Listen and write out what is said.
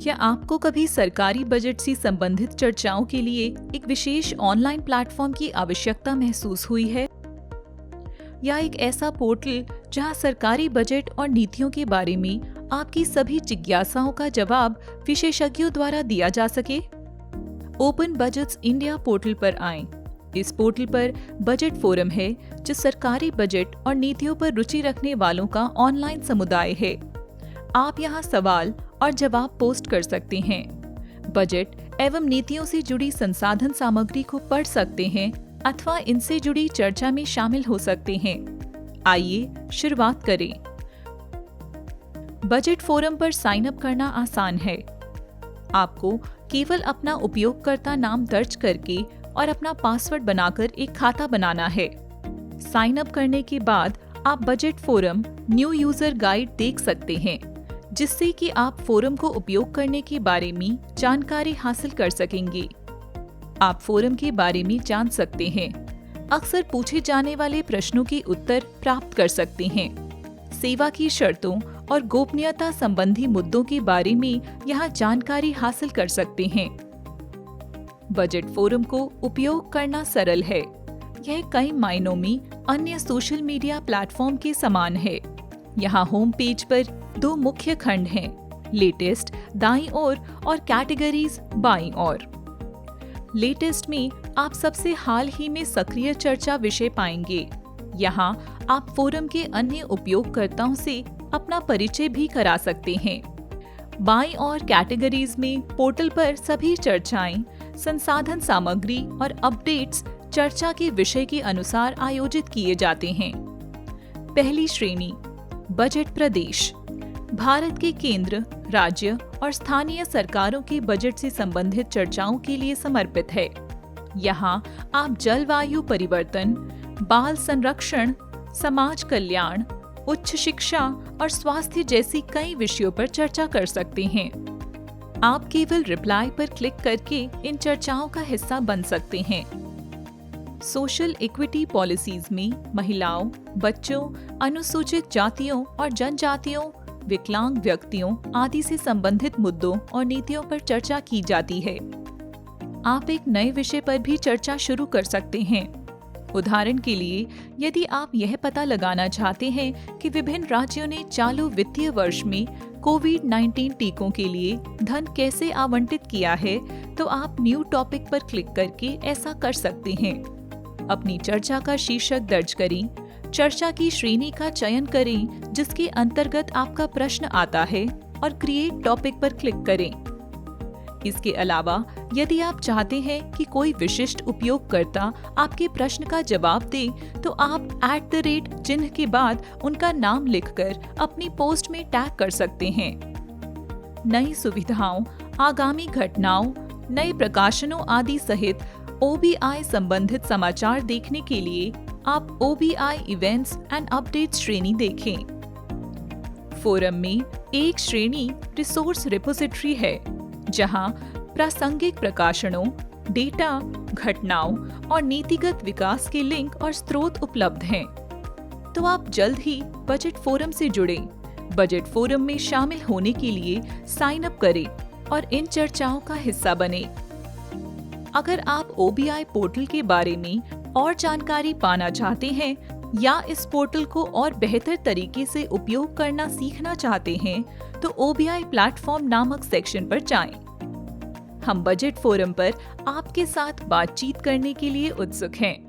क्या आपको कभी सरकारी बजट से संबंधित चर्चाओं के लिए एक विशेष ऑनलाइन प्लेटफॉर्म की आवश्यकता महसूस हुई है? या एक ऐसा पोर्टल जहां सरकारी बजट और नीतियों के बारे में आपकी सभी जिज्ञासाओं का जवाब विशेषज्ञों द्वारा दिया जा सके? ओपन बजट्स इंडिया पोर्टल पर आएं। इस पोर्टल पर बजट फोरम है, जो सरकारी बजट और नीतियों पर रुचि रखने वालों का ऑनलाइन समुदाय है। आप यहां सवाल और जवाब पोस्ट कर सकते हैं, बजट एवं नीतियों से जुड़ी संसाधन सामग्री को पढ़ सकते हैं अथवा इनसे जुड़ी चर्चा में शामिल हो सकते हैं। आइए शुरुआत करें। बजट फोरम पर साइन अप करना आसान है। आपको केवल अपना उपयोगकर्ता नाम दर्ज करके और अपना पासवर्ड बनाकर एक खाता बनाना है। साइन अप करने के बाद आप budget forum new user guide देख सकते हैं, जिससे कि आप फोरम को उपयोग करने के बारे में जानकारी हासिल कर सकेंगे। आप फोरम के बारे में जान सकते हैं, अक्सर पूछे जाने वाले प्रश्नों के उत्तर प्राप्त कर सकते हैं, सेवा की शर्तों और गोपनीयता संबंधी मुद्दों के बारे में यहाँ जानकारी हासिल कर सकते हैं। बजट फोरम को उपयोग करना सरल है। यह कई मायनों में अन्य सोशल मीडिया प्लेटफॉर्म के समान है। यहाँ होम पेज पर दो मुख्य खंड हैं, लेटेस्ट दाईं ओर और कैटेगरीज बाईं ओर। लेटेस्ट में आप सबसे हाल ही में सक्रिय चर्चा विषय पाएंगे। यहाँ आप फोरम के अन्य उपयोगकर्ताओं से अपना परिचय भी करा सकते हैं। बाईं ओर कैटेगरीज में पोर्टल पर सभी चर्चाएं, संसाधन सामग्री और अपडेट्स चर्चा के विषय के अनुसार आयोजित किए जाते हैं। पहली श्रेणी बजट प्रदेश भारत के केंद्र, राज्य और स्थानीय सरकारों के बजट से संबंधित चर्चाओं के लिए समर्पित है। यहाँ आप जलवायु परिवर्तन, बाल संरक्षण, समाज कल्याण, उच्च शिक्षा और स्वास्थ्य जैसी कई विषयों पर चर्चा कर सकते हैं। आप केवल रिप्लाई पर क्लिक करके इन चर्चाओं का हिस्सा बन सकते हैं। सोशल इक्विटी पॉलिसीज में महिलाओं, बच्चों, अनुसूचित जातियों और जनजातियों, विकलांग व्यक्तियों आदि से संबंधित मुद्दों और नीतियों पर चर्चा की जाती है। आप एक नए विषय पर भी चर्चा शुरू कर सकते हैं। उदाहरण के लिए, यदि आप यह पता लगाना चाहते हैं कि विभिन्न राज्यों ने चालू वित्तीय वर्ष में कोविड-19 टीकों के लिए धन कैसे आवंटित किया है, तो आप न्यू टॉपिक पर क्लिक करके ऐसा कर सकते हैं। अपनी चर्चा का शीर्षक दर्ज करें, चर्चा की श्रेणी का चयन करें जिसके अंतर्गत आपका प्रश्न आता है और क्रिएट टॉपिक पर क्लिक करें। इसके अलावा, यदि आप चाहते हैं कि कोई विशिष्ट उपयोगकर्ता आपके प्रश्न का जवाब दे, तो आप @ चिन्ह के बाद उनका नाम लिखकर अपनी पोस्ट में टैग कर सकते हैं। नई सुविधाओं, आगामी घटनाओं, नए प्रकाशनों आदि सहित OBI संबंधित समाचार देखने के लिए आप OBI इवेंट्स एंड अपडेट्स श्रेणी देखें। फोरम में एक श्रेणी रिसोर्स रिपोजिटरी है, जहां प्रासंगिक प्रकाशनों, डेटा, घटनाओं और नीतिगत विकास के लिंक और स्रोत उपलब्ध हैं। तो आप जल्द ही बजट फोरम से जुड़ें। बजट फोरम में शामिल होने के लिए साइन अप करें और इन चर्चाओं का हिस्सा बनें। अगर आप OBI पोर्टल के बारे में और जानकारी पाना चाहते हैं या इस पोर्टल को और बेहतर तरीके से उपयोग करना सीखना चाहते हैं, तो OBI प्लेटफॉर्म नामक सेक्शन पर जाएं। हम बजट फोरम पर आपके साथ बातचीत करने के लिए उत्सुक हैं।